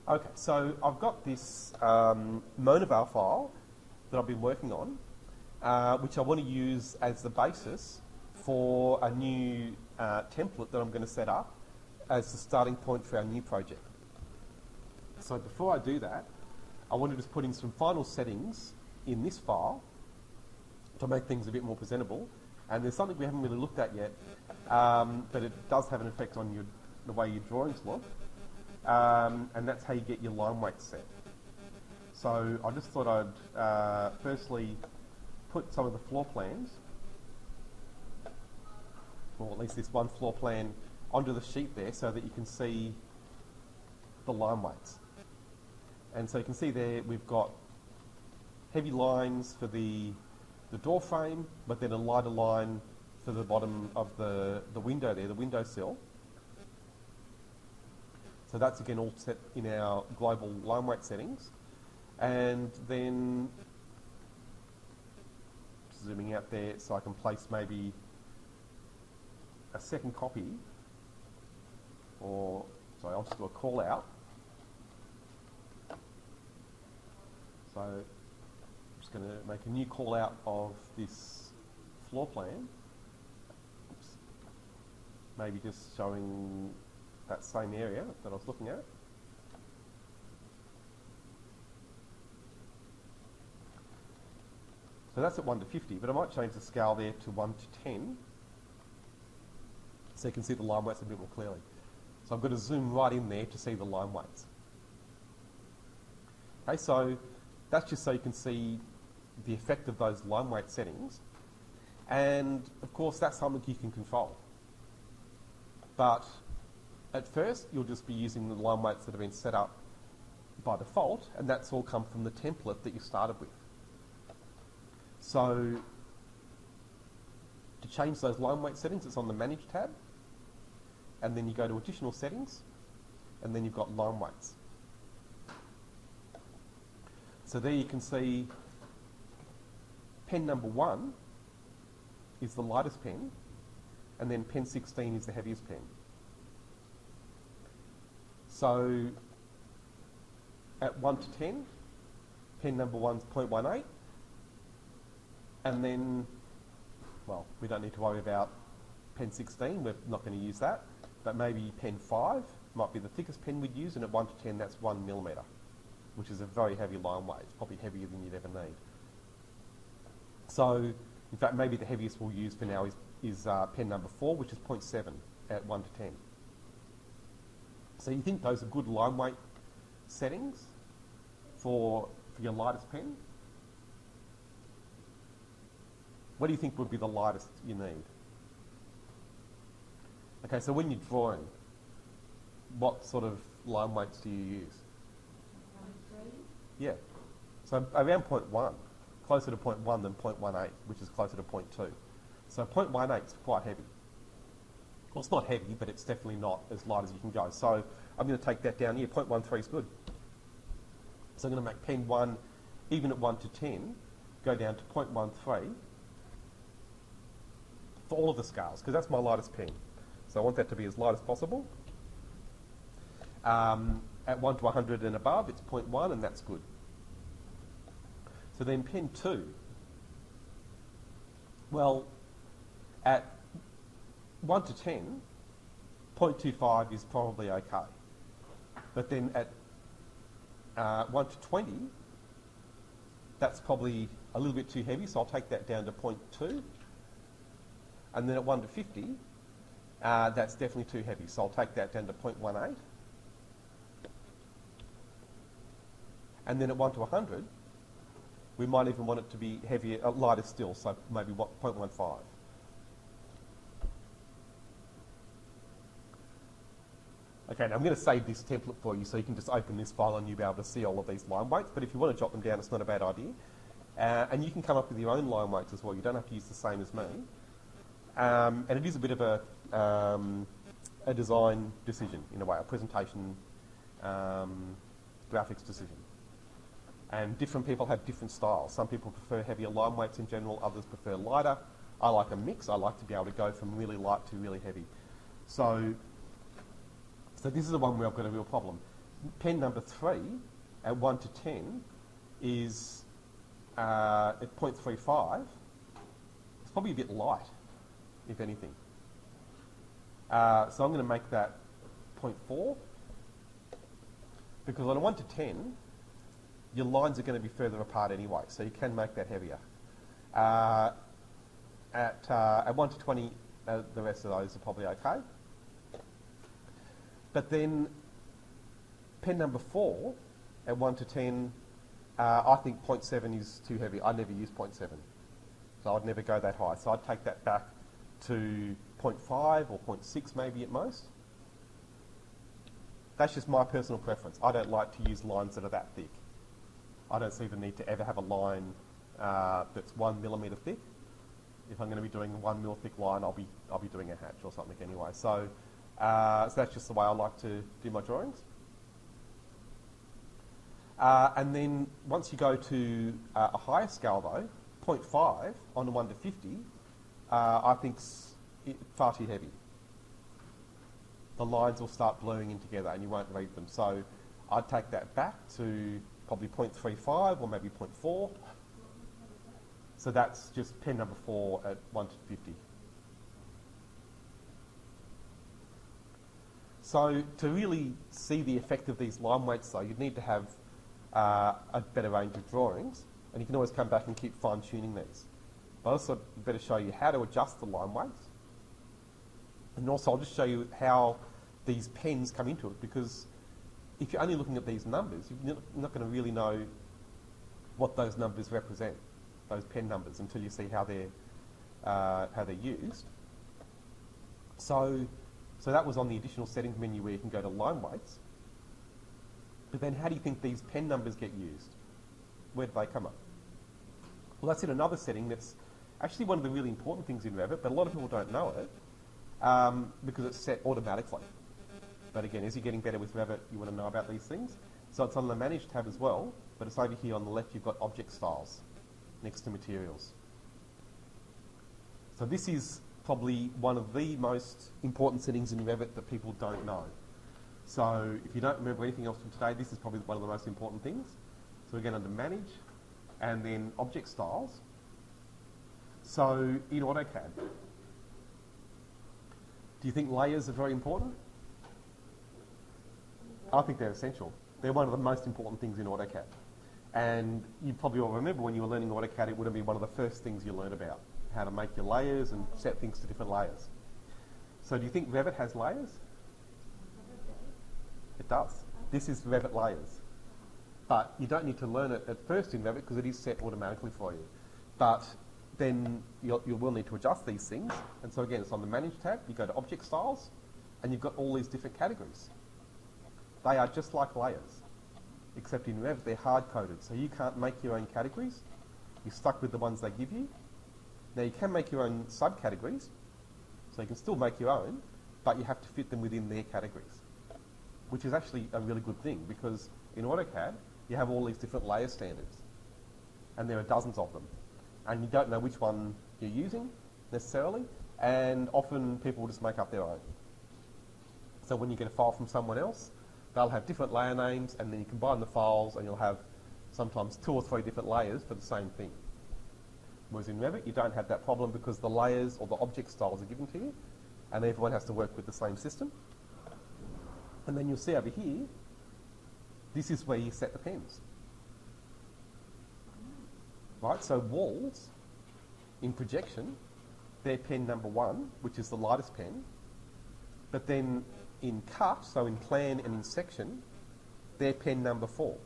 Okay, so I've got this Monoval file that I've been working on, which I want to use as the basis for a new template that I'm going to set up as the starting point for our new project. So before I do that, I want to just put in some final settings in this file to make things a bit more presentable. And there's something we haven't really looked at yet, but it does have an effect on the way your drawings look, and that's how you get your line weight set. So I just thought I'd firstly put some of the floor plans, or at least this one floor plan, onto the sheet there so that you can see the line weights. And so you can see there we've got heavy lines for the door frame, but then a lighter line for the bottom of the window there, the windowsill. So that's again all set in our global line weight settings. And then zooming out there so I can place maybe a second copy, or sorry, I'll just do a call out. So I'm just going to make a new call out of this floor plan. Oops. Maybe just showing that same area that I was looking at. So that's at 1 to 50, but I might change the scale there to 1 to 10 so you can see the line weights a bit more clearly. So I've got to zoom right in there to see the line weights. Okay, so that's just so you can see the effect of those line weight settings. And of course, that's something you can control. But at first, you'll just be using the line weights that have been set up by default, and that's all come from the template that you started with. So to change those line weight settings, it's on the Manage tab, and then you go to Additional Settings, and then you've got line weights. So there you can see pen number 1 is the lightest pen, and then pen 16 is the heaviest pen. So at 1 to 10, pen number 1's 0.18, and then, well, we don't need to worry about pen 16, we're not going to use that, but maybe pen 5 might be the thickest pen we'd use, and at 1 to 10 that's 1 millimetre, which is a very heavy line weight. It's probably heavier than you'd ever need. So, in fact, maybe the heaviest we'll use for now is pen number 4, which is 0.7 at 1 to 10. So you think those are good line weight settings for your lightest pen? What do you think would be the lightest you need? Okay, so when you're drawing, what sort of line weights do you use? 0.3. Yeah, so around 0.1, closer to 0.1 than 0.18, which is closer to 0.2. So 0.18 is quite heavy. Well, it's not heavy, but it's definitely not as light as you can go. So I'm going to take that down here. 0.13 is good. So I'm going to make pen 1, even at 1 to 10, go down to 0.13 for all of the scales, because that's my lightest pen. So I want that to be as light as possible. At 1 to 100 and above, it's 0.1, and that's good. So then pen 2, well, at 1 to 10, 0.25 is probably okay. But then at 1 to 20, that's probably a little bit too heavy, so I'll take that down to 0.2. And then at 1 to 50, that's definitely too heavy, so I'll take that down to 0.18. And then at 1 to 100, we might even want it to be heavier, lighter still, so maybe 0.15. Okay, now I'm going to save this template for you so you can just open this file and you'll be able to see all of these line weights, but if you want to jot them down, it's not a bad idea. And you can come up with your own line weights as well. You don't have to use the same as me. And it is a bit of a design decision, in a way, a presentation graphics decision. And different people have different styles. Some people prefer heavier line weights in general, others prefer lighter. I like a mix. I like to be able to go from really light to really heavy. So this is the one where I've got a real problem. pen number 3 at 1 to 10 is at 0.35. It's probably a bit light, if anything. So I'm going to make that 0.4, because on a 1 to 10, your lines are going to be further apart anyway, so you can make that heavier. At 1 to 20, the rest of those are probably okay. But then pen number 4 at 1 to 10, I think 0.7 is too heavy. I never use 0.7, so I'd never go that high. So I'd take that back to 0.5 or 0.6 maybe at most. That's just my personal preference. I don't like to use lines that are that thick. I don't see the need to ever have a line that's 1 millimetre thick. If I'm going to be doing a 1 mil thick line, I'll be doing a hatch or something anyway. So that's just the way I like to do my drawings. And then once you go to a higher scale though, 0.5 on a 1 to 50, I think's far too heavy. The lines will start blurring in together and you won't read them. So I'd take that back to probably 0.35 or maybe 0.4. So that's just pen number 4 at 1 to 50. So to really see the effect of these line weights though, you'd need to have a better range of drawings, and you can always come back and keep fine-tuning these. But also better show you how to adjust the line weights. And also I'll just show you how these pens come into it, because if you're only looking at these numbers, you're not going to really know what those numbers represent, those pen numbers, until you see how they're used. So that was on the additional settings menu where you can go to line weights. But then how do you think these pen numbers get used? Where do they come up? Well, that's in another setting that's actually one of the really important things in Revit, but a lot of people don't know it because it's set automatically. But again, as you're getting better with Revit, you want to know about these things. So it's on the Manage tab as well, but it's over here on the left. You've got Object Styles next to Materials. So this is probably one of the most important settings in Revit that people don't know. So if you don't remember anything else from today, this is probably one of the most important things. So again, under Manage, and then Object Styles. So in AutoCAD, do you think layers are very important? I think they're essential. They're one of the most important things in AutoCAD. And you probably all remember when you were learning AutoCAD, it would have been one of the first things you learned about, how to make your layers and set things to different layers. So do you think Revit has layers? It does. This is Revit layers. But you don't need to learn it at first in Revit because it is set automatically for you. But then you will need to adjust these things. And so again, it's on the Manage tab. You go to Object Styles, and you've got all these different categories. They are just like layers, except in Revit they're hard-coded. So you can't make your own categories. You're stuck with the ones they give you. Now you can make your own subcategories, so you can still make your own, but you have to fit them within their categories, which is actually a really good thing, because in AutoCAD you have all these different layer standards, and there are dozens of them, and you don't know which one you're using necessarily, and often people will just make up their own. So when you get a file from someone else, they'll have different layer names, and then you combine the files and you'll have sometimes 2 or 3 different layers for the same thing. Whereas in Revit you don't have that problem because the layers or the object styles are given to you, and everyone has to work with the same system. And then you'll see over here, this is where you set the pens. Right, so walls, in projection, they're pen number 1, which is the lightest pen. But then in cut, so in plan and in section, they're pen number 4.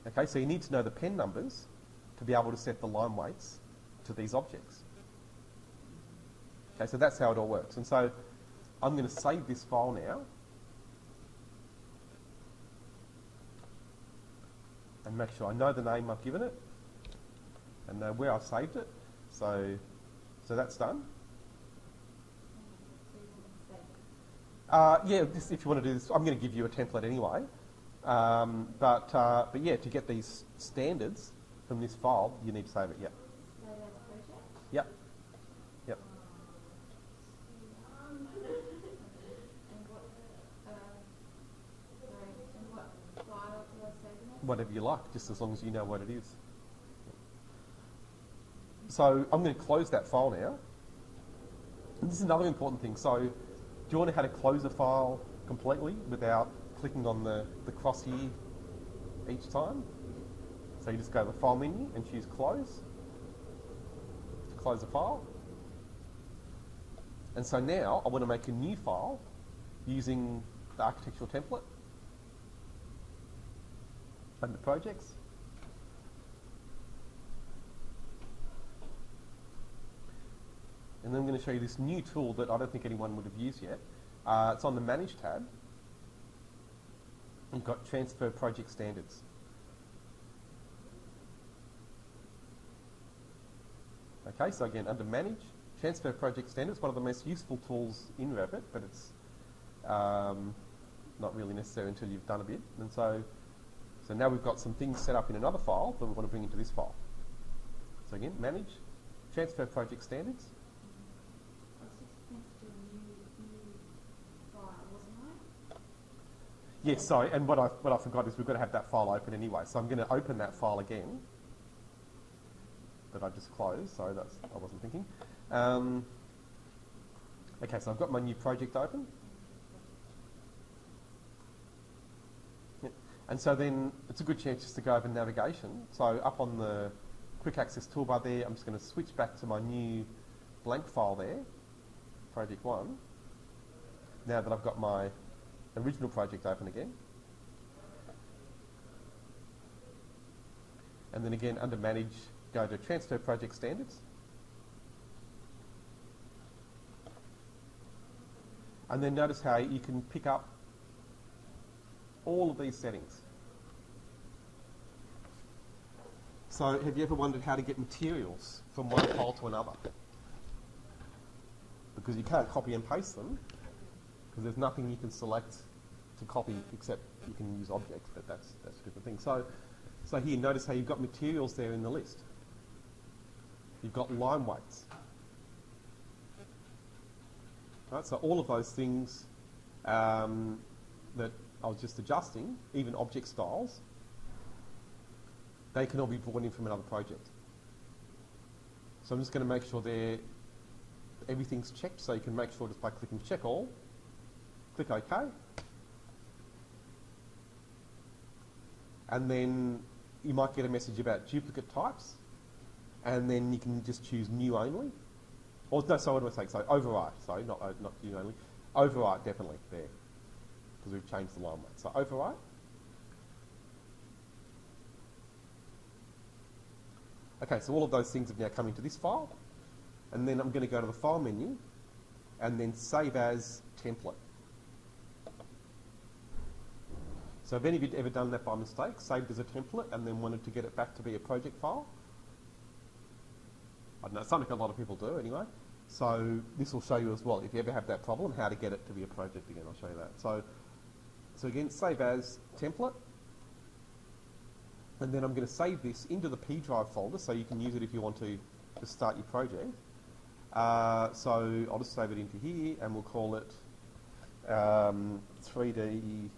Okay, so you need to know the pen numbers to be able to set the line weights to these objects. Okay, so that's how it all works. And so I'm going to save this file now. And make sure I know the name I've given it and know where I've saved it. So that's done. Yeah, if you want to do this, I'm going to give you a template anyway. But yeah, to get these standards from this file, you need to save it. Yeah. So that's project? Yep. Yep. And what whatever you like, just as long as you know what it is. So I'm going to close that file now. And this is another important thing. So do you want to know how to close a file completely without clicking on the cross here each time? So you just go to the File menu and choose Close to close the file. And so now I want to make a new file using the architectural template under Projects. And then I'm going to show you this new tool that I don't think anyone would have used yet. It's on the Manage tab. You've got Transfer Project Standards. Okay, so again, under Manage, Transfer Project Standards, one of the most useful tools in Revit, but it's not really necessary until you've done a bit. And so now we've got some things set up in another file that we want to bring into this file. So again, Manage, Transfer Project Standards. I was just meant to do a new file, wasn't I? Yes, sorry, and what I forgot is we've got to have that file open anyway. So I'm going to open that file again that I just closed. Sorry, I wasn't thinking. Okay, so I've got my new project open. Yep. And so then it's a good chance just to go over navigation. So up on the quick access toolbar there, I'm just going to switch back to my new blank file there, project 1. Now that I've got my original project open again. And then again, under Manage, go to Transfer Project Standards. And then notice how you can pick up all of these settings. So have you ever wondered how to get materials from one file to another? Because you can't copy and paste them, because there's nothing you can select to copy except you can use objects, but that's a different thing. So here, notice how you've got materials there in the list. You've got line weights. Right, so all of those things that I was just adjusting, even object styles, they can all be brought in from another project. So I'm just going to make sure everything's checked, so you can make sure just by clicking Check All, click OK. And then you might get a message about duplicate types, and then you can just choose New Only. Or no, so what do I say? So Overwrite, sorry, not New Only. Overwrite definitely there, because we've changed the line weight. So Overwrite. Okay, so all of those things have now come into this file, and then I'm going to go to the File menu, and then Save As Template. So have any of you ever done that by mistake, saved as a template, and then wanted to get it back to be a project file? I don't know, something a lot of people do anyway. So this will show you as well, if you ever have that problem, how to get it to be a project again. I'll show you that. So again, Save As Template. And then I'm going to save this into the P drive folder, so you can use it if you want to start your project. So I'll just save it into here, and we'll call it 3D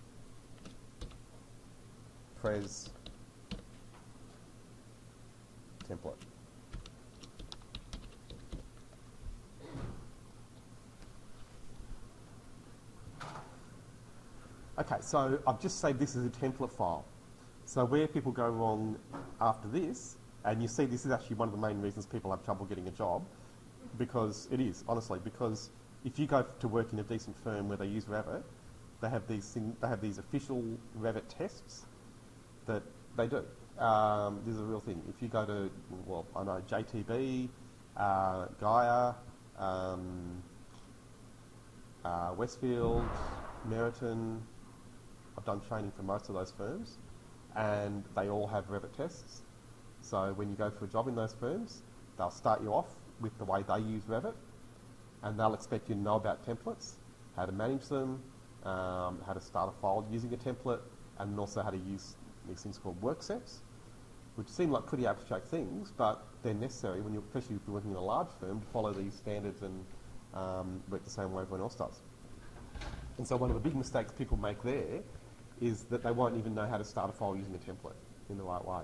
Pres Template. Okay, so I've just saved this as a template file. So where people go wrong after this, and you see this is actually one of the main reasons people have trouble getting a job, because it is, honestly, because if you go to work in a decent firm where they use Revit, they have these official Revit tests that they do. This is a real thing. If you go to, well, I know JTB, Gaia, Westfield, Meriton, I've done training for most of those firms, and they all have Revit tests. So when you go for a job in those firms, they'll start you off with the way they use Revit, and they'll expect you to know about templates, how to manage them, how to start a file using a template, and also how to use these things called work sets, which seem like pretty abstract things, but they're necessary when you're, especially if you're working in a large firm, to follow these standards and work the same way everyone else does. And so one of the big mistakes people make there is that they won't even know how to start a file using a template in the right way.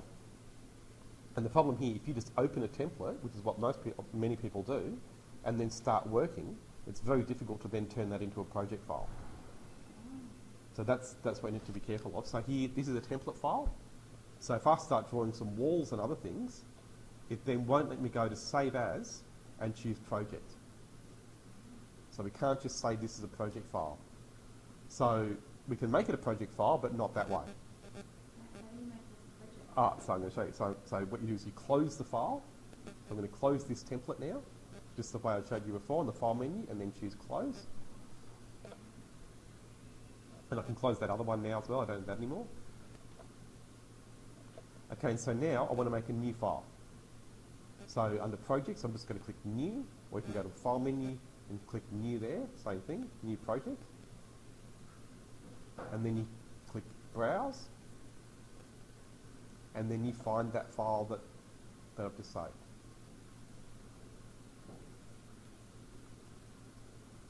And the problem here, if you just open a template, which is what many people do, and then start working, it's very difficult to then turn that into a project file. So that's what you need to be careful of. So here, this is a template file. So if I start drawing some walls and other things, it then won't let me go to Save As and choose Project. So we can't just say this is a project file. So we can make it a project file, but not that way. How do you make this a project? So I'm going to show you. So what you do is you close the file. So I'm going to close this template now, just the way I showed you before in the File menu, and then choose Close. And I can close that other one now as well. I don't need that anymore. Okay, and so now I want to make a new file. So under Projects, I'm just going to click New, or you can go to the File menu and click New there, same thing, New Project. And then you click Browse, and then you find that file that I've just saved.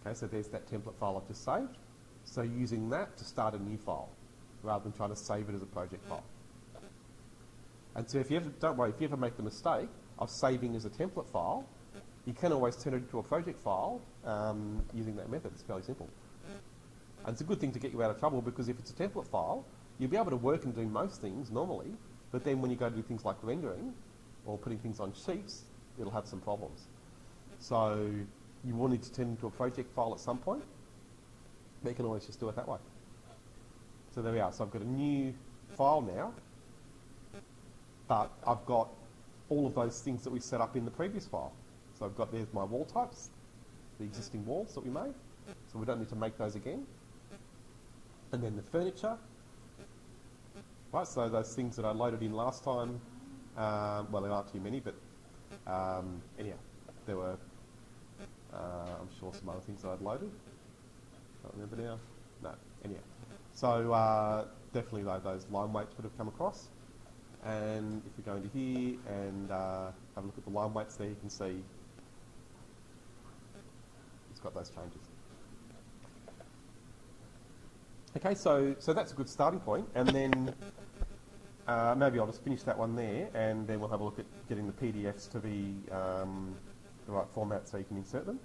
Okay, so there's that template file I've just saved. So using that to start a new file, rather than trying to save it as a project file. And so if you ever, don't worry, if you ever make the mistake of saving as a template file, you can always turn it into a project file using that method. It's fairly simple. And it's a good thing to get you out of trouble, because if it's a template file, you'll be able to work and do most things normally, but then when you go to do things like rendering or putting things on sheets, it'll have some problems. So you will need to turn it into a project file at some point, but you can always just do it that way. So there we are. So I've got a new file now, but I've got all of those things that we set up in the previous file. So I've got, there's my wall types, the existing walls that we made, so we don't need to make those again. And then the furniture, right, so those things that I loaded in last time, well, there aren't too many, but anyhow, there were, I'm sure, some other things that I'd loaded. Don't remember now. No, anyhow. So definitely those line weights would have come across. And if we go into here and have a look at the line weights there, you can see it's got those changes. Okay, so that's a good starting point. And then maybe I'll just finish that one there, and then we'll have a look at getting the PDFs to be the right format so you can insert them.